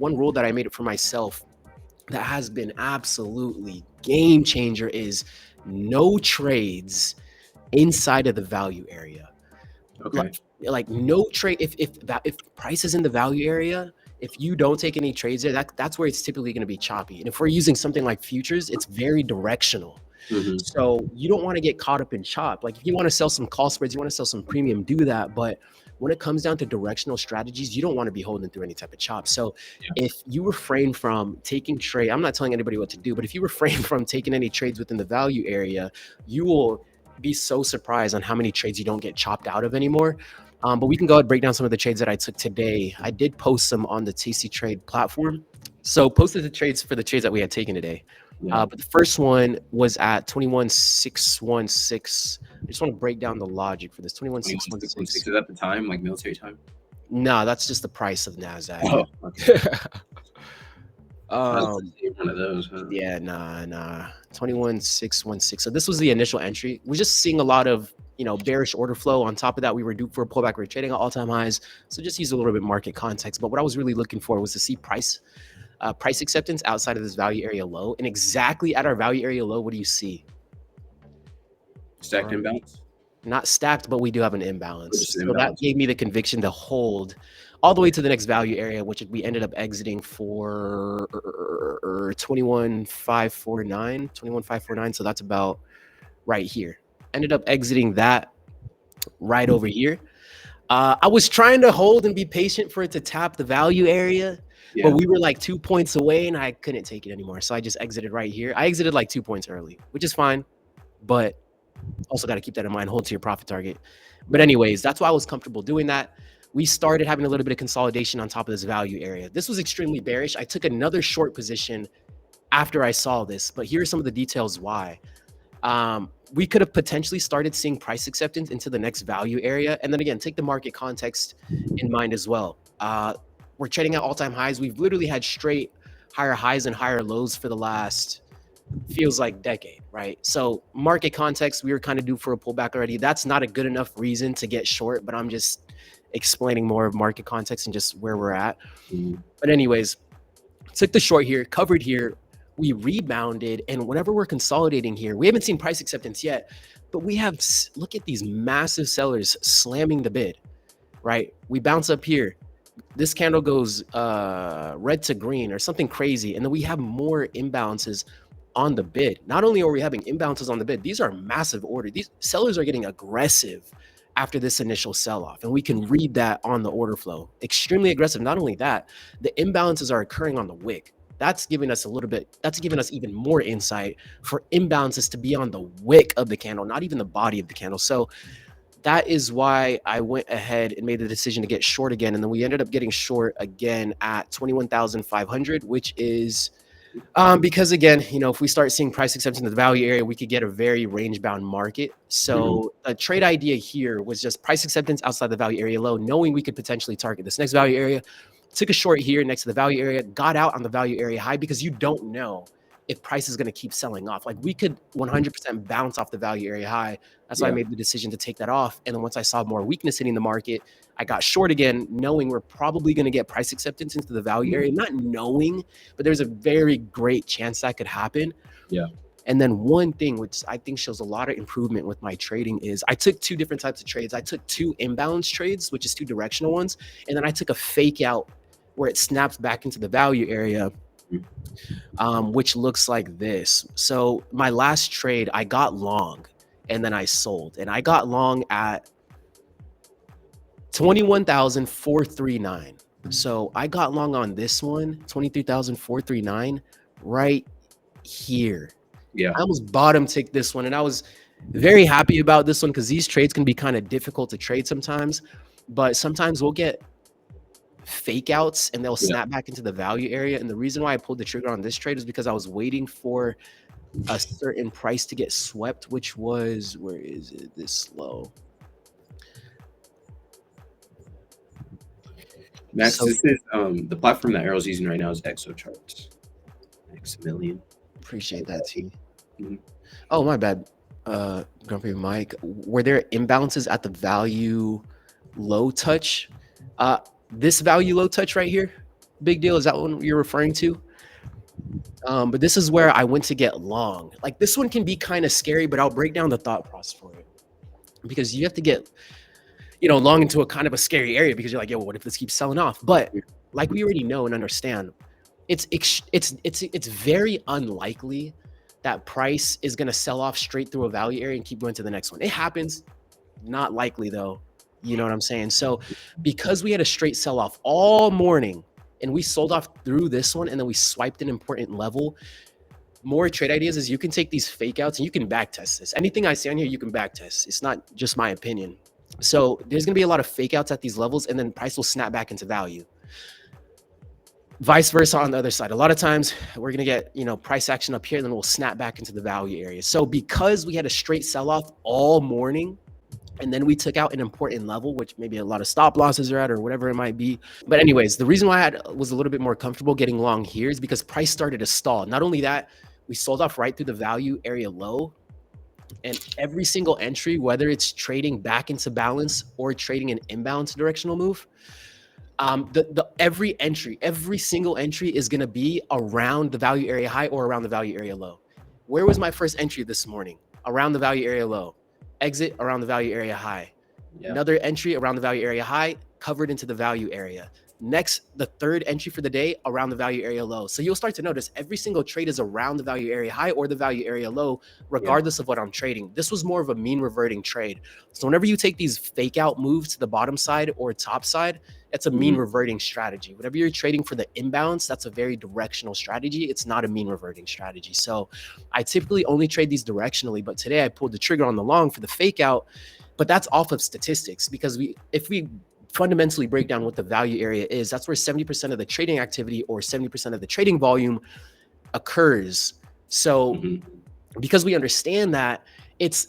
one rule that I made it for myself that has been absolutely game changer is no trades inside of the value area. Okay. Like no trade if price is in the value area, if you don't take any trades there, that's where it's typically going to be choppy. And if we're using something like futures, it's very directional. Mm-hmm. So you don't want to get caught up in chop. Like if you want to sell some call spreads, you want to sell some premium, do that. But when it comes down to directional strategies, you don't want to be holding through any type of chop. So Yeah. if you refrain from taking trade, I'm not telling anybody what to do, but if you refrain from taking any trades within the value area, you will be so surprised on how many trades you don't get chopped out of anymore. But we can go ahead and break down some of the trades that I took today. I did post some on the TC Trade platform. So posted the trades for the trades that we had taken today. Yeah. But the first one was at 21,616. I just want to break down the logic for this 21,616. 21,616. Is that the time, like military time? No, that's just the price of NASDAQ. Oh, okay. I'll um, see one of those. Huh? yeah, nah. 21,616. So this was the initial entry. We're just seeing a lot of bearish order flow. On top of that, we were due for a pullback. We were trading at all-time highs. So just use a little bit of market context. But what I was really looking for was to see price acceptance outside of this value area low. And exactly at our value area low, what do you see? Stacked imbalance. Not stacked, but we do have an imbalance. Just an So that imbalance. gave me the conviction to hold all the way to the next value area, which we ended up exiting for 21,549. So that's about right here. Ended up exiting that right over here. I was trying to hold and be patient for it to tap the value area, but we were like 2 points away and I couldn't take it anymore. So I just exited right here. I exited like 2 points early, which is fine, but also got to keep that in mind. Hold to your profit target. But anyways, that's why I was comfortable doing that. We started having a little bit of consolidation on top of this value area. This was extremely bearish. I took another short position after I saw this, but here are some of the details why. We could have potentially started seeing price acceptance into the next value area. And then again, take the market context in mind as well. We're trading at all-time highs. We've literally had straight higher highs and higher lows for the last feels like decade, right? So market context, we were kind of due for a pullback already. That's not a good enough reason to get short, but I'm just explaining more of market context and just where we're at. But anyways, took the short here, covered here. We rebounded, and whenever we're consolidating here, we haven't seen price acceptance yet, but we have, look at these massive sellers slamming the bid, right? We bounce up here. This candle goes red to green or something crazy, and then we have more imbalances on the bid. Not only are we having imbalances on the bid, these are massive orders. These sellers are getting aggressive after this initial sell-off, and we can read that on the order flow. Extremely aggressive. Not only that, the imbalances are occurring on the wick. That's giving us even more insight for imbalances to be on the wick of the candle, not even the body of the candle. So that is why I went ahead and made the decision to get short again. And then we ended up getting short again at 21,500, which is because again, if we start seeing price acceptance in the value area, we could get a very range bound market. So a trade idea here was just price acceptance outside the value area low, knowing we could potentially target this next value area. Took a short here next to the value area, got out on the value area high because you don't know if price is going to keep selling off. Like we could 100% bounce off the value area high. That's why I made the decision to take that off. And then once I saw more weakness hitting the market, I got short again, knowing we're probably going to get price acceptance into the value area. Not knowing, but there's a very great chance that could happen. Yeah. And then one thing which I think shows a lot of improvement with my trading is I took two different types of trades. I took two imbalance trades, which is two directional ones. And then I took a fake out where it snaps back into the value area, which looks like this. So my last trade, I got long and then I sold. And I got long at 21,439. So I got long on this one, 23,439, right here. Yeah. I almost bottom ticked this one, and I was very happy about this one because these trades can be kind of difficult to trade sometimes. But sometimes we'll get fake outs and they'll snap back into the value area. And the reason why I pulled the trigger on this trade is because I was waiting for a certain price to get swept, which was, where is it? This low. Max, so, this is the platform that Errol's using right now is ExoCharts. Maximilian. Appreciate that, T. Oh, my bad. Grumpy Mike. Were there imbalances at the value low touch? This value low touch right here? Big deal. Is that one you're referring to? But this is where I went to get long. Like this one can be kind of scary, but I'll break down the thought process for it because you have to get, long into a kind of a scary area because you're like, yo, what if this keeps selling off? But like we already know and understand, it's very unlikely that price is going to sell off straight through a value area and keep going to the next one. It happens, not likely though. You know what I'm saying? So because we had a straight sell off all morning and we sold off through this one and then we swiped an important level, more trade ideas is you can take these fake outs and you can back test this. Anything I say on here, you can back test. It's not just my opinion. So there's going to be a lot of fake outs at these levels and then price will snap back into value. Vice versa on the other side. A lot of times we're going to get, price action up here and then we'll snap back into the value area. So because we had a straight sell off all morning, and then we took out an important level, which maybe a lot of stop losses are at or whatever it might be. But anyways, the reason why I was a little bit more comfortable getting long here is because price started to stall. Not only that, we sold off right through the value area low. And every single entry, whether it's trading back into balance or trading an imbalance directional move, every single entry is going to be around the value area high or around the value area low. Where was my first entry this morning? Around the value area low. Exit around the value area high. Yeah. Another entry around the value area high, covered into the value area. Next, the third entry for the day around the value area low. So you'll start to notice every single trade is around the value area high or the value area low, regardless of what I'm trading. This was more of a mean reverting trade. So whenever you take these fake out moves to the bottom side or top side, it's a mean reverting strategy. Whenever you're trading for the imbalance, that's a very directional strategy. It's not a mean reverting strategy. So I typically only trade these directionally, but today I pulled the trigger on the long for the fake out, but that's off of statistics because if we fundamentally break down what the value area is, that's where 70% of the trading activity or 70% of the trading volume occurs. So because we understand that, it's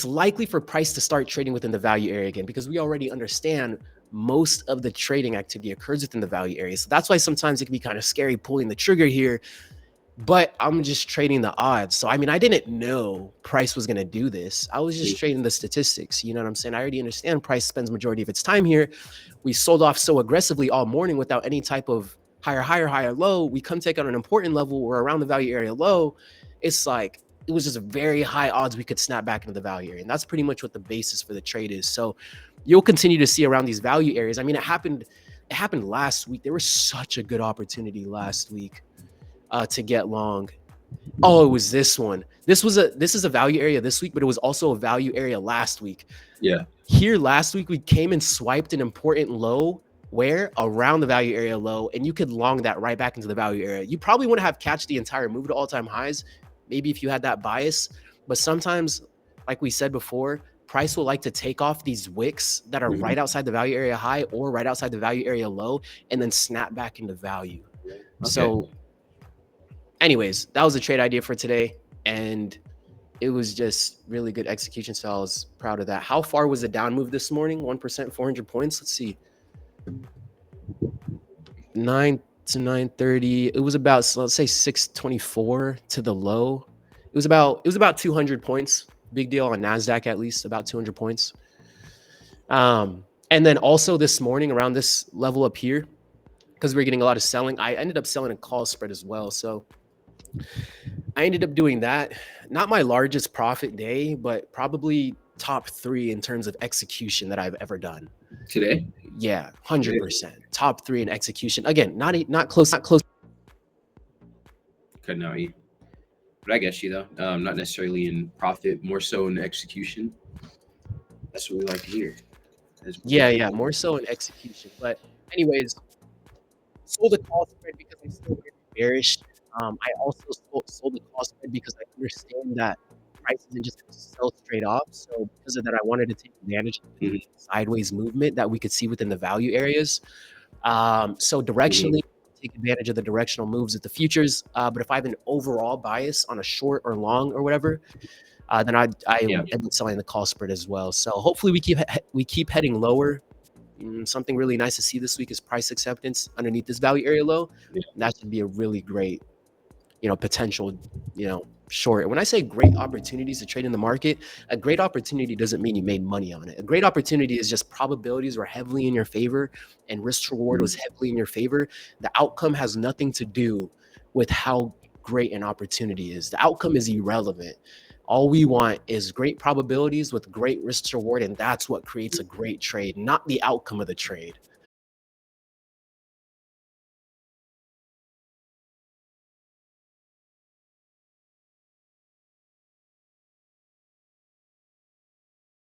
likely for price to start trading within the value area again, because we already understand most of the trading activity occurs within the value area. So that's why sometimes it can be kind of scary pulling the trigger here, but I'm just trading the odds. So, I mean, I didn't know price was going to do this. I was just trading the statistics. You know what I'm saying? I already understand price spends majority of its time here. We sold off so aggressively all morning without any type of higher low. We come take out an important level. We're around the value area low. It's like, it was just very high odds we could snap back into the value area. And that's pretty much what the basis for the trade is. So you'll continue to see around these value areas. I mean, it happened last week. There was such a good opportunity last week to get long. Oh, it was this one. This is a value area this week, but it was also a value area last week. Yeah. Here last week, we came and swiped an important low where around the value area low, and you could long that right back into the value area. You probably wouldn't have catch the entire move to all-time highs, maybe if you had that bias, but sometimes, like we said before, price will like to take off these wicks that are right outside the value area high or right outside the value area low and then snap back into value. Okay. So anyways, that was a trade idea for today, and it was just really good execution. So I was proud of that. How far was the down move this morning? 1%, 400 points. Let's see. 9 to 930. It was about, so let's say 624 to the low. It was about 200 points. Big deal on NASDAQ, at least about 200 points. And then also this morning around this level up here, because we're getting a lot of selling, I ended up selling a call spread as well. So I ended up doing that. Not my largest profit day, but probably top 3 in terms of execution that I've ever done. Today? Yeah, 100%. Top 3 in execution. Again, not close. Couldn't out you. But I guess you though. Not necessarily in profit, more so in execution. That's what we like to hear. Yeah, more so in execution. But anyways, sold the call spread because I'm still very bearish. I also sold the call spread because I understand that price isn't just going to sell straight off. So because of that, I wanted to take advantage of the sideways movement that we could see within the value areas. So directionally, take advantage of the directional moves at the futures. But if I have an overall bias on a short or long or whatever, then I end up selling the call spread as well. So hopefully we keep heading lower. Something really nice to see this week is price acceptance underneath this value area low. That should be a really great potential, short. When I say great opportunities to trade in the market, a great opportunity doesn't mean you made money on it. A great opportunity is just probabilities were heavily in your favor and risk reward was Mm. heavily in your favor. The outcome has nothing to do with how great an opportunity is. The outcome is irrelevant. All we want is great probabilities with great risk reward, and that's what creates a great trade, not the outcome of the trade.